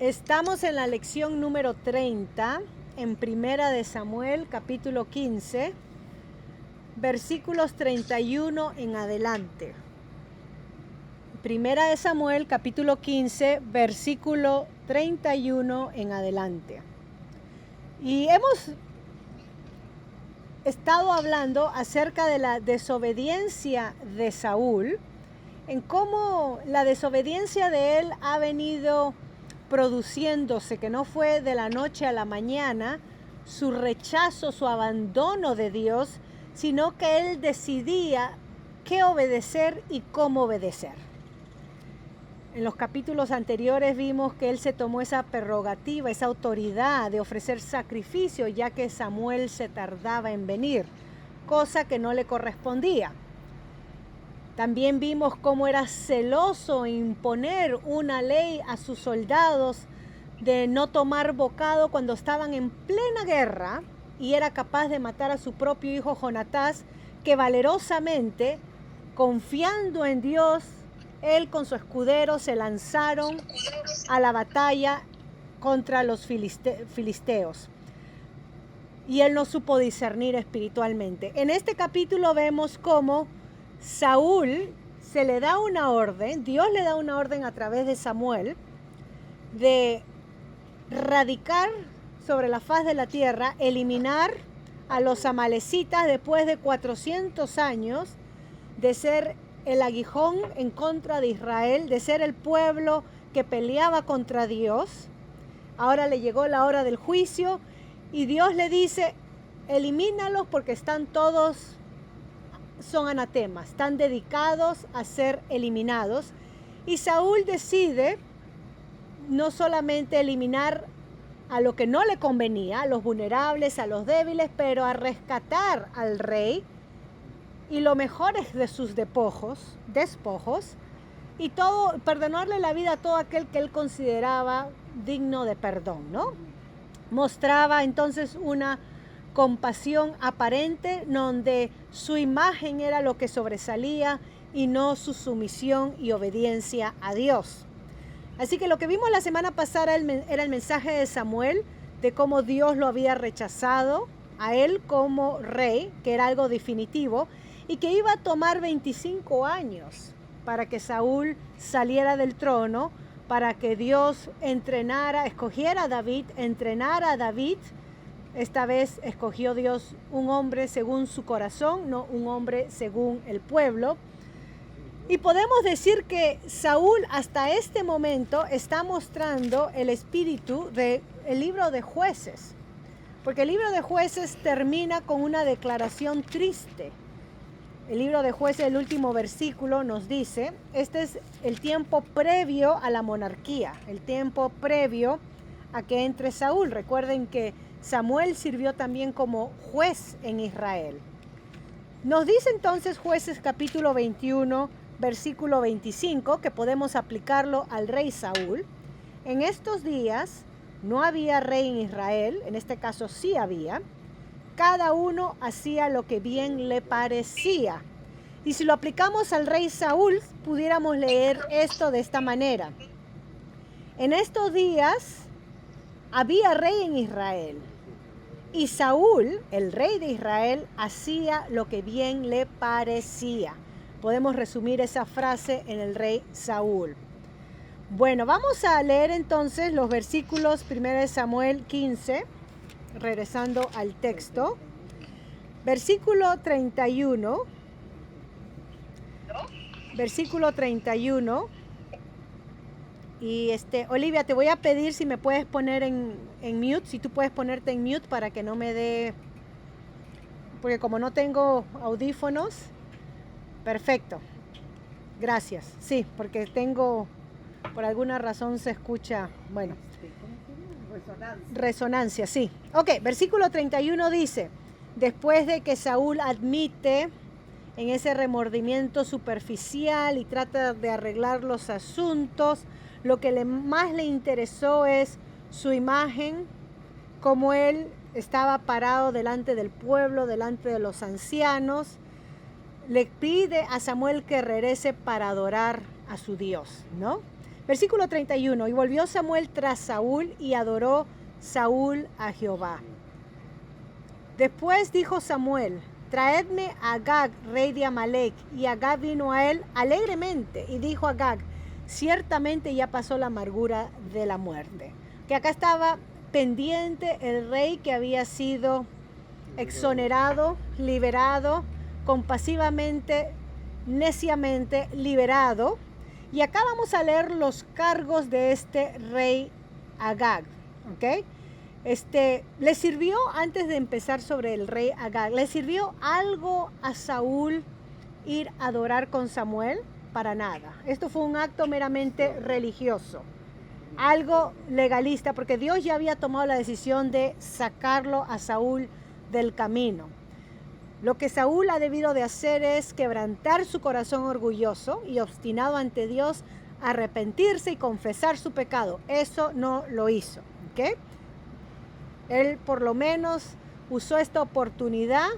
Estamos en la lección número 30, en Primera de Samuel, capítulo 15, versículos 31 en adelante. Primera de Samuel, capítulo 15, versículo 31 en adelante. Y hemos estado hablando acerca de la desobediencia de Saúl, en cómo la desobediencia de él ha venido produciéndose, que no fue de la noche a la mañana, su rechazo, su abandono de Dios, sino que él decidía qué obedecer y cómo obedecer. En los capítulos anteriores vimos que él se tomó esa prerrogativa, esa autoridad de ofrecer sacrificio, ya que Samuel se tardaba en venir, cosa que no le correspondía. También vimos cómo era celoso en imponer una ley a sus soldados de no tomar bocado cuando estaban en plena guerra, y era capaz de matar a su propio hijo Jonatás, que valerosamente, confiando en Dios, él con su escudero se lanzaron a la batalla contra los filisteos. Y él no supo discernir espiritualmente. En este capítulo vemos cómo Saúl se le da una orden, Dios le da una orden a través de Samuel, de radicar sobre la faz de la tierra, eliminar a los amalecitas después de 400 años de ser el aguijón en contra de Israel, de ser el pueblo que peleaba contra Dios. Ahora le llegó la hora del juicio y Dios le dice, elimínalos porque están todos, son anatemas, están dedicados a ser eliminados. Y Saúl decide no solamente eliminar a lo que no le convenía, a los vulnerables, a los débiles, pero a rescatar al rey y lo mejor es de sus despojos, y todo, perdonarle la vida a todo aquel que él consideraba digno de perdón, ¿no? Mostraba entonces una compasión aparente donde su imagen era lo que sobresalía y no su sumisión y obediencia a Dios. Así que lo que vimos la semana pasada era el mensaje de Samuel de cómo Dios lo había rechazado a él como rey, que era algo definitivo, y que iba a tomar 25 años para que Saúl saliera del trono, para que Dios escogiera a David, entrenara a David. Esta vez escogió Dios un hombre según su corazón, no un hombre según el pueblo. Y podemos decir que Saúl hasta este momento está mostrando el espíritu del libro de Jueces, porque el libro de Jueces termina con una declaración triste. El libro de Jueces, el último versículo nos dice, este es el tiempo previo a la monarquía, el tiempo previo a que entre Saúl. Recuerden que Samuel sirvió también como juez en Israel. Nos dice entonces Jueces capítulo 21, versículo 25, que podemos aplicarlo al rey Saúl. En estos días no había rey en Israel, en este caso sí había. Cada uno hacía lo que bien le parecía. Y si lo aplicamos al rey Saúl, pudiéramos leer esto de esta manera. En estos días había rey en Israel. Y Saúl, el rey de Israel, hacía lo que bien le parecía. Podemos resumir esa frase en el rey Saúl. Bueno, vamos a leer entonces los versículos 1 Samuel 15, regresando al texto. Versículo 31. Versículo 31. Y Olivia, te voy a pedir si me puedes poner en mute, si tú puedes ponerte en mute para que no me dé, porque como no tengo audífonos. Perfecto. Gracias. Sí, porque por alguna razón se escucha, bueno. Resonancia, sí. Ok, versículo 31 dice, después de que Saúl admite en ese remordimiento superficial y trata de arreglar los asuntos, lo que más le interesó es su imagen, como él estaba parado delante del pueblo, delante de los ancianos. Le pide a Samuel que regrese para adorar a su Dios, ¿no? Versículo 31. Y volvió Samuel tras Saúl y adoró Saúl a Jehová. Después dijo Samuel: traedme a Agag, rey de Amalec. Y Agag vino a él alegremente. Y dijo Agag: ciertamente ya pasó la amargura de la muerte. Que acá estaba pendiente el rey que había sido exonerado, liberado, compasivamente, neciamente liberado. Y acá vamos a leer los cargos de este rey Agag, ¿ok? Le sirvió, antes de empezar sobre el rey Agag, ¿le sirvió algo a Saúl ir a adorar con Samuel? Para nada. Esto fue un acto meramente religioso, algo legalista, porque Dios ya había tomado la decisión de sacarlo a Saúl del camino. Lo que Saúl ha debido de hacer es quebrantar su corazón orgulloso y obstinado ante Dios, arrepentirse y confesar su pecado. Eso no lo hizo, ¿ok? Él por lo menos usó esta oportunidad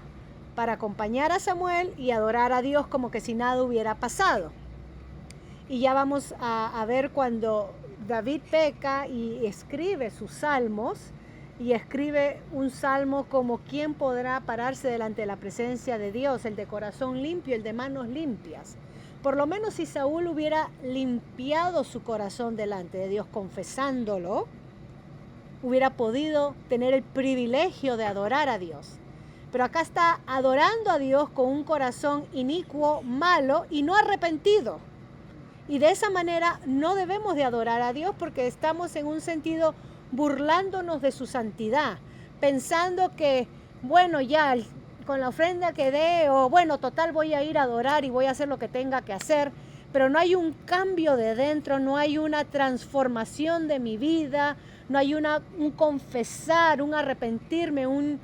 para acompañar a Samuel y adorar a Dios como que si nada hubiera pasado. Y ya vamos a ver cuando David peca y escribe sus salmos, y escribe un salmo como: ¿quién podrá pararse delante de la presencia de Dios? El de corazón limpio, el de manos limpias. Por lo menos si Saúl hubiera limpiado su corazón delante de Dios, confesándolo, hubiera podido tener el privilegio de adorar a Dios. Pero acá está adorando a Dios con un corazón inicuo, malo y no arrepentido. Y de esa manera no debemos de adorar a Dios, porque estamos en un sentido burlándonos de su santidad, pensando que, bueno, ya con la ofrenda que dé, o bueno, total voy a ir a adorar y voy a hacer lo que tenga que hacer, pero no hay un cambio de dentro, no hay una transformación de mi vida, no hay un confesar, un arrepentirme, un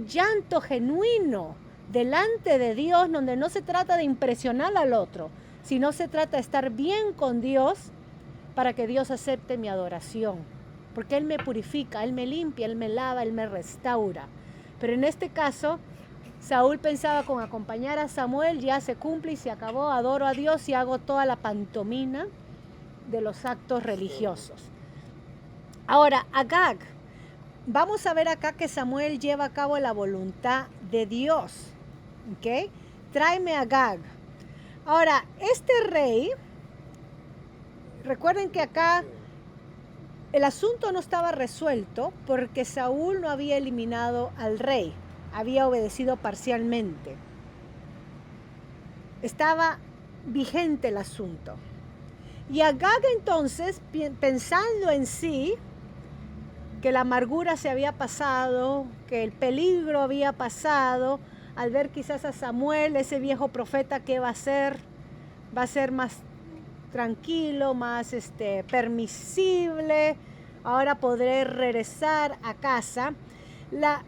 llanto genuino delante de Dios, donde no se trata de impresionar al otro, sino se trata de estar bien con Dios para que Dios acepte mi adoración. Porque Él me purifica, Él me limpia, Él me lava, Él me restaura. Pero en este caso, Saúl pensaba con acompañar a Samuel, ya se cumple y se acabó, adoro a Dios y hago toda la pantomima de los actos religiosos. Ahora, Agag, vamos a ver acá que Samuel lleva a cabo la voluntad de Dios, ¿ok? Tráeme a Agag. Ahora, este rey, recuerden que acá el asunto no estaba resuelto porque Saúl no había eliminado al rey, había obedecido parcialmente. Estaba vigente el asunto. Y Agag entonces, pensando en sí, que la amargura se había pasado, que el peligro había pasado, al ver quizás a Samuel, ese viejo profeta, ¿qué va a hacer? Va a ser más tranquilo, más permisible, ahora podré regresar a casa.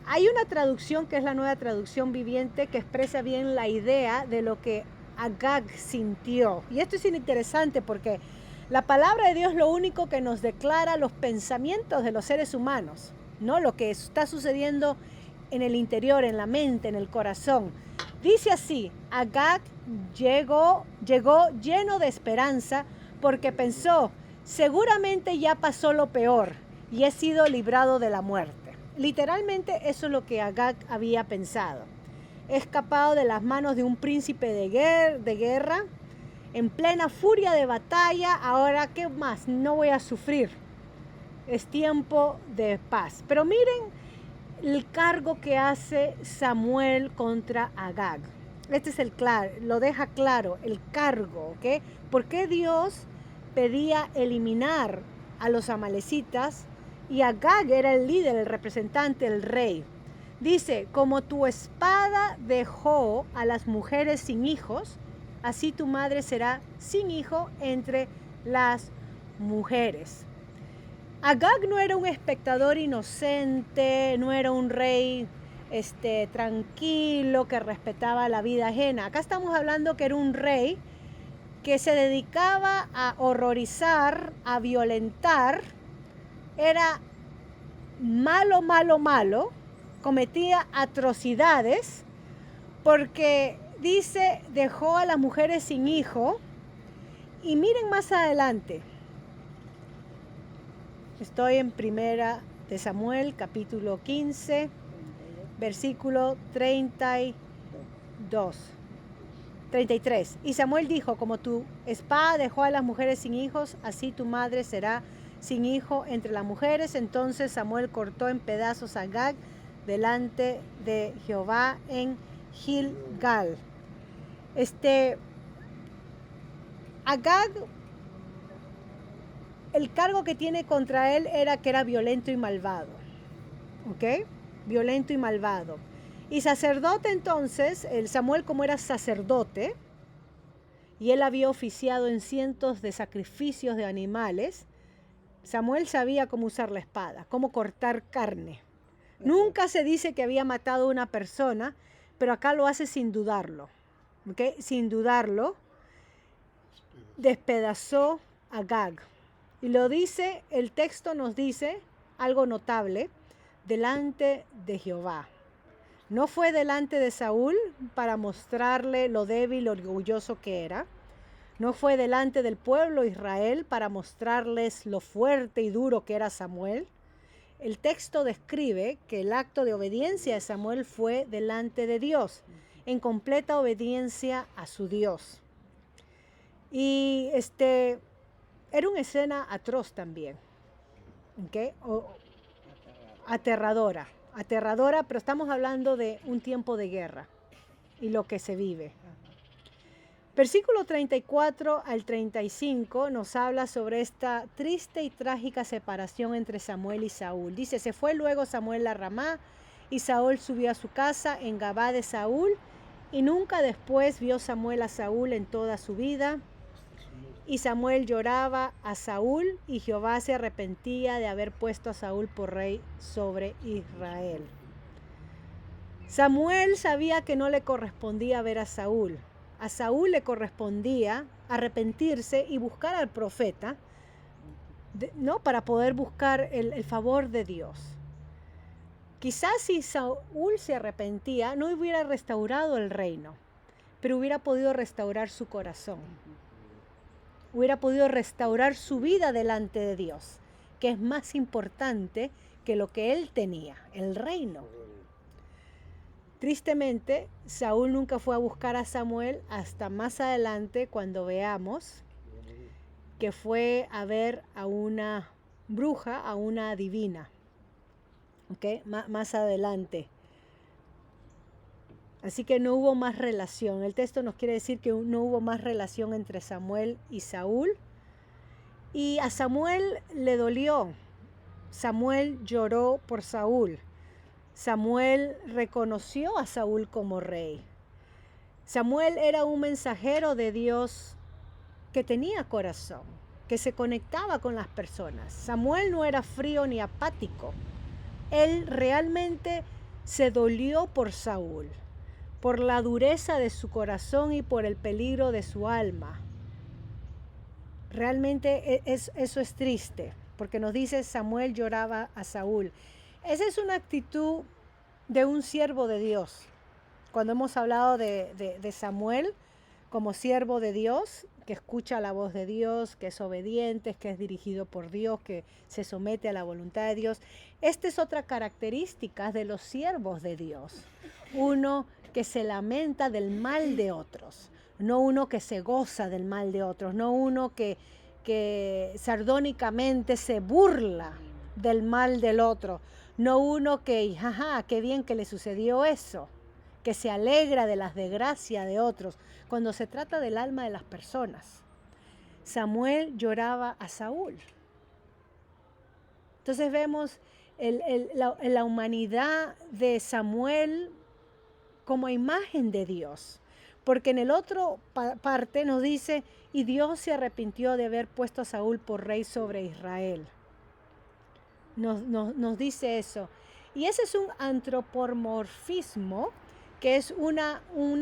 Hay una traducción que es la Nueva Traducción Viviente que expresa bien la idea de lo que Agag sintió. Y esto es interesante porque la palabra de Dios lo único que nos declara los pensamientos de los seres humanos, ¿no? Lo que está sucediendo en el interior, en la mente, en el corazón. Dice así: Agag llegó lleno de esperanza porque pensó: seguramente ya pasó lo peor y he sido librado de la muerte. Literalmente eso es lo que Agag había pensado. He escapado de las manos de un príncipe de guerra, en plena furia de batalla. Ahora, ¿qué más? No voy a sufrir. Es tiempo de paz. Pero miren el cargo que hace Samuel contra Agag. Este es lo deja claro, el cargo, ¿ok? ¿Por qué Dios pedía eliminar a los amalecitas y Agag era el líder, el representante, el rey? Dice: como tu espada dejó a las mujeres sin hijos, así tu madre será sin hijo entre las mujeres. Agag no era un espectador inocente, no era un rey tranquilo que respetaba la vida ajena. Acá estamos hablando que era un rey que se dedicaba a horrorizar, a violentar, era malo, cometía atrocidades, porque dice, dejó a las mujeres sin hijo. Y miren más adelante, Estoy en Primera de Samuel, capítulo 15, versículo 33. Y Samuel dijo, como tu espada dejó a las mujeres sin hijos, así tu madre será sin hijo entre las mujeres. Entonces Samuel cortó en pedazos a Agag delante de Jehová en Gilgal. Agag, el cargo que tiene contra él era que era violento y malvado. ¿Ok? Violento y malvado. Y sacerdote entonces, el Samuel como era sacerdote, y él había oficiado en cientos de sacrificios de animales, Samuel sabía cómo usar la espada, cómo cortar carne. Nunca se dice que había matado a una persona, pero acá lo hace sin dudarlo. ¿Okay? Sin dudarlo, despedazó a Agag. Y lo dice, el texto nos dice algo notable, delante de Jehová. No fue delante de Saúl para mostrarle lo débil, orgulloso que era. No fue delante del pueblo Israel para mostrarles lo fuerte y duro que era Samuel. El texto describe que el acto de obediencia de Samuel fue delante de Dios, en completa obediencia a su Dios. Y era una escena atroz también, ¿okay? Aterradora, pero estamos hablando de un tiempo de guerra y lo que se vive. Versículo 34 al 35 nos habla sobre esta triste y trágica separación entre Samuel y Saúl. Dice, se fue luego Samuel a Ramá y Saúl subió a su casa en Gabá de Saúl y nunca después vio Samuel a Saúl en toda su vida. Y Samuel lloraba a Saúl y Jehová se arrepentía de haber puesto a Saúl por rey sobre Israel. Samuel sabía que no le correspondía ver a Saúl. A Saúl le correspondía arrepentirse y buscar al profeta, ¿no? Para poder buscar el favor de Dios. Quizás si Saúl se arrepentía, no hubiera restaurado el reino, pero hubiera podido restaurar su corazón. Hubiera podido restaurar su vida delante de Dios, que es más importante que lo que él tenía, el reino. Tristemente, Saúl nunca fue a buscar a Samuel hasta más adelante, cuando veamos que fue a ver a una bruja, a una adivina. ¿Okay? Más adelante. Así que no hubo más relación. El texto nos quiere decir que no hubo más relación entre Samuel y Saúl. Y a Samuel le dolió. Samuel lloró por Saúl. Samuel reconoció a Saúl como rey. Samuel era un mensajero de Dios que tenía corazón, que se conectaba con las personas. Samuel no era frío ni apático. Él realmente se dolió por Saúl, por la dureza de su corazón y por el peligro de su alma. Realmente eso es triste, porque nos dice Samuel lloraba a Saúl. Esa es una actitud de un siervo de Dios. Cuando hemos hablado de Samuel como siervo de Dios, que escucha la voz de Dios, que es obediente, que es dirigido por Dios, que se somete a la voluntad de Dios. Esta es otra característica de los siervos de Dios. Uno que se lamenta del mal de otros, no uno que se goza del mal de otros, no uno que sardónicamente se burla del mal del otro, no uno que, jaja, qué bien que le sucedió eso, que se alegra de las desgracias de otros, cuando se trata del alma de las personas. Samuel lloraba a Saúl. Entonces vemos la humanidad de Samuel como imagen de Dios, porque en el otro parte nos dice, y Dios se arrepintió de haber puesto a Saúl por rey sobre Israel. Nos dice eso. Y ese es un antropomorfismo, que es una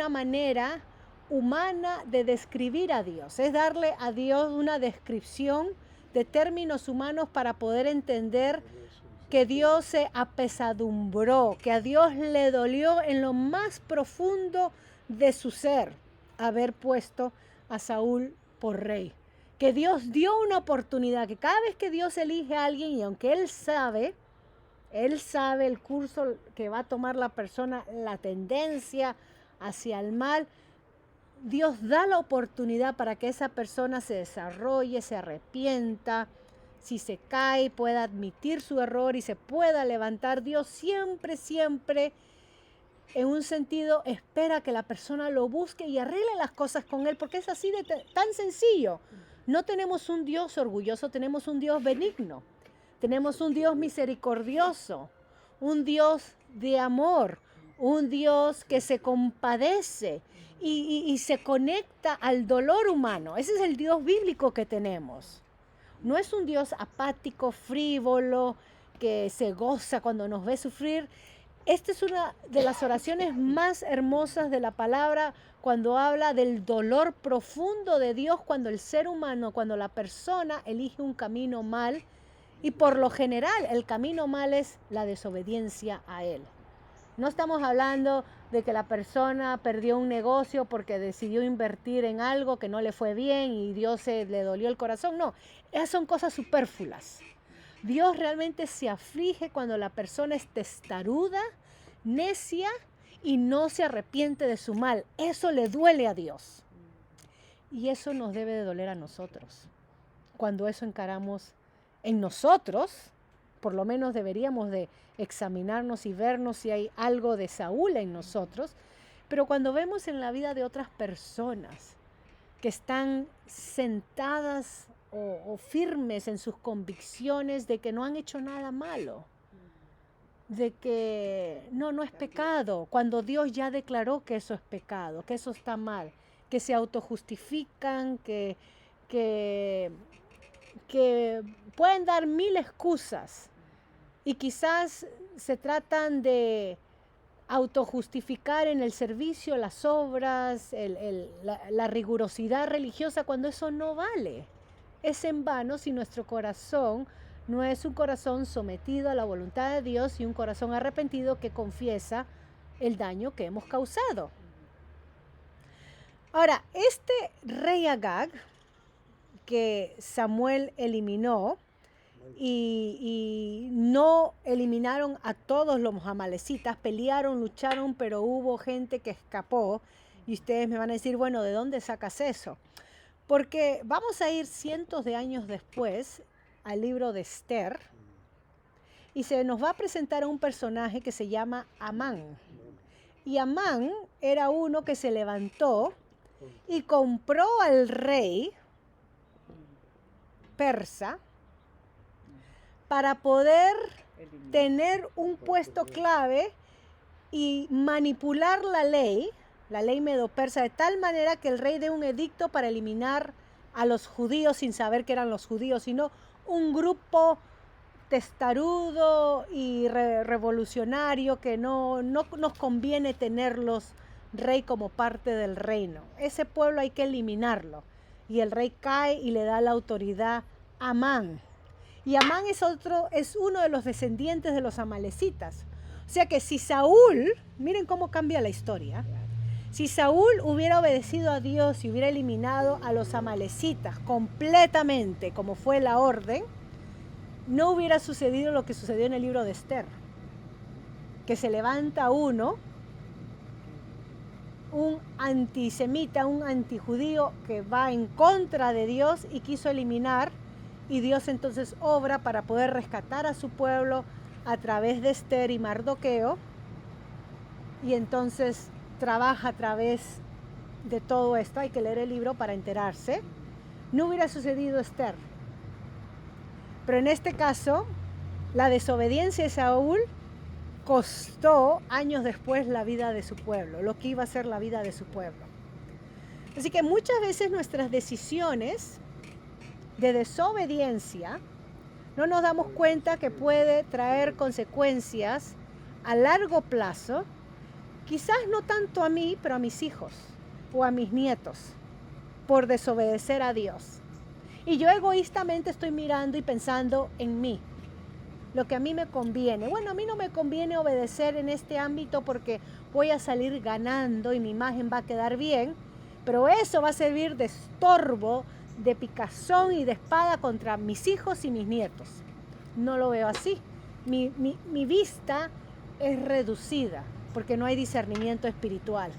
manera humana de describir a Dios. Es darle a Dios una descripción de términos humanos para poder entender que Dios se apesadumbró, que a Dios le dolió en lo más profundo de su ser haber puesto a Saúl por rey, que Dios dio una oportunidad, que cada vez que Dios elige a alguien y aunque Él sabe el curso que va a tomar la persona, la tendencia hacia el mal, Dios da la oportunidad para que esa persona se desarrolle, se arrepienta, si se cae pueda admitir su error y se pueda levantar. Dios siempre, siempre, en un sentido, espera que la persona lo busque y arregle las cosas con Él, porque es así de tan sencillo. No tenemos un Dios orgulloso, tenemos un Dios benigno. Tenemos un Dios misericordioso, un Dios de amor, un Dios que se compadece y se conecta al dolor humano. Ese es el Dios bíblico que tenemos. No es un Dios apático, frívolo, que se goza cuando nos ve sufrir. Esta es una de las oraciones más hermosas de la palabra cuando habla del dolor profundo de Dios cuando el ser humano, cuando la persona elige un camino mal. Y por lo general, el camino mal es la desobediencia a Él. No estamos hablando de que la persona perdió un negocio porque decidió invertir en algo que no le fue bien y Dios le dolió el corazón. No, esas son cosas superfluas. Dios realmente se aflige cuando la persona es testaruda, necia y no se arrepiente de su mal. Eso le duele a Dios. Y eso nos debe de doler a nosotros. Cuando eso encaramos en nosotros, por lo menos deberíamos de examinarnos y vernos si hay algo de Saúl en nosotros, pero cuando vemos en la vida de otras personas que están sentadas o firmes en sus convicciones de que no han hecho nada malo, de que no es pecado, cuando Dios ya declaró que eso es pecado, que eso está mal, que se autojustifican, que pueden dar mil excusas y quizás se tratan de autojustificar en el servicio, las obras, la rigurosidad religiosa, cuando eso no vale. Es en vano si nuestro corazón no es un corazón sometido a la voluntad de Dios y un corazón arrepentido que confiesa el daño que hemos causado. Ahora, este rey Agag que Samuel eliminó y no eliminaron a todos los amalecitas, pelearon, lucharon, pero hubo gente que escapó y ustedes me van a decir, bueno, ¿de dónde sacas eso? Porque vamos a ir cientos de años después al libro de Esther y se nos va a presentar a un personaje que se llama Amán. Y Amán era uno que se levantó y compró al rey persa para poder tener un puesto clave y manipular la ley medo-persa, de tal manera que el rey dé un edicto para eliminar a los judíos sin saber que eran los judíos, sino un grupo testarudo y revolucionario que no nos conviene tenerlos rey como parte del reino. Ese pueblo hay que eliminarlo. Y el rey cae y le da la autoridad a Amán. Y Amán es uno de los descendientes de los amalecitas. O sea que si Saúl, miren cómo cambia la historia, si Saúl hubiera obedecido a Dios y hubiera eliminado a los amalecitas completamente, como fue la orden, no hubiera sucedido lo que sucedió en el libro de Esther, que se levanta un antisemita, un antijudío que va en contra de Dios y quiso eliminar, y Dios entonces obra para poder rescatar a su pueblo a través de Esther y Mardoqueo, y entonces trabaja a través de todo esto. Hay que leer el libro para enterarse. No hubiera sucedido Esther, pero en este caso la desobediencia de Saúl costó años después la vida de su pueblo, lo que iba a ser la vida de su pueblo. Así que muchas veces nuestras decisiones de desobediencia no nos damos cuenta que puede traer consecuencias a largo plazo, quizás no tanto a mí, pero a mis hijos o a mis nietos, por desobedecer a Dios. Y yo egoístamente estoy mirando y pensando en mí, lo que a mí me conviene. Bueno, a mí no me conviene obedecer en este ámbito porque voy a salir ganando y mi imagen va a quedar bien, pero eso va a servir de estorbo de picazón y de espada contra mis hijos y mis nietos. No lo veo así. Mi vista es reducida porque no hay discernimiento espiritual.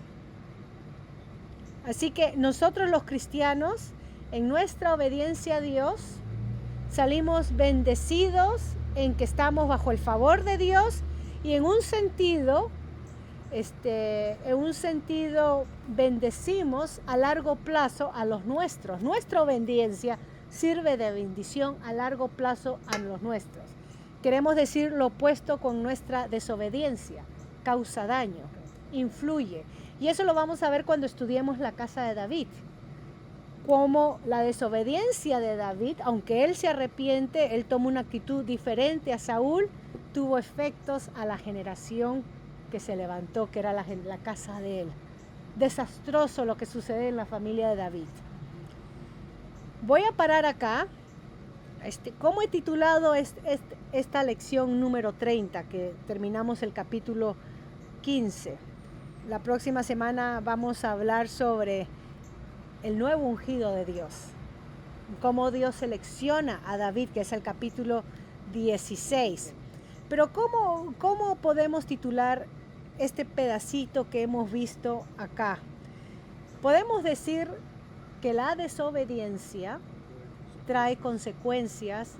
Así que nosotros los cristianos, en nuestra obediencia a Dios, salimos bendecidos en que estamos bajo el favor de Dios y en un sentido bendecimos a largo plazo a los nuestros. Nuestra obediencia sirve de bendición a largo plazo a los nuestros. Queremos decir lo opuesto con nuestra desobediencia. Causa daño, influye. Y eso lo vamos a ver cuando estudiemos la casa de David. Como la desobediencia de David, aunque él se arrepiente, él toma una actitud diferente a Saúl, tuvo efectos a la generación que se levantó, que era la casa de él. Desastroso lo que sucede en la familia de David. Voy a parar acá. ¿Cómo he titulado esta lección número 30, que terminamos el capítulo 15? La próxima semana vamos a hablar sobre el nuevo ungido de Dios. Cómo Dios selecciona a David, que es el capítulo 16. Pero ¿cómo podemos titular este pedacito que hemos visto acá? Podemos decir que la desobediencia trae consecuencias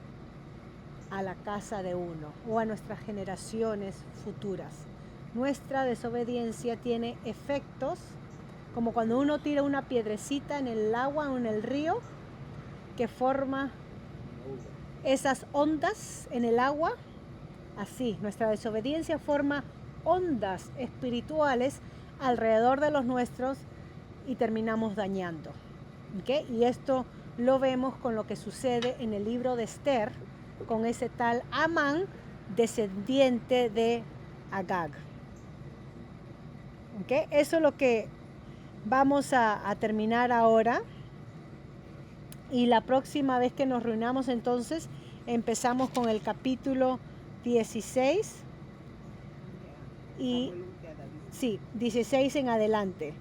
a la casa de uno o a nuestras generaciones futuras. Nuestra desobediencia tiene efectos, como cuando uno tira una piedrecita en el agua o en el río, que forma esas ondas en el agua. Así, nuestra desobediencia forma ondas espirituales alrededor de los nuestros y terminamos dañando. ¿Okay? Y esto lo vemos con lo que sucede en el libro de Esther, con ese tal Amán, descendiente de Agag. ¿Okay? Eso es lo que vamos a terminar ahora. Y la próxima vez que nos reunamos, entonces, empezamos con el capítulo 16. Y sí, 16 en adelante.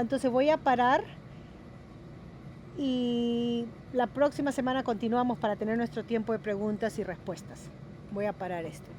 Entonces voy a parar. Y la próxima semana continuamos para tener nuestro tiempo de preguntas y respuestas. Voy a parar esto.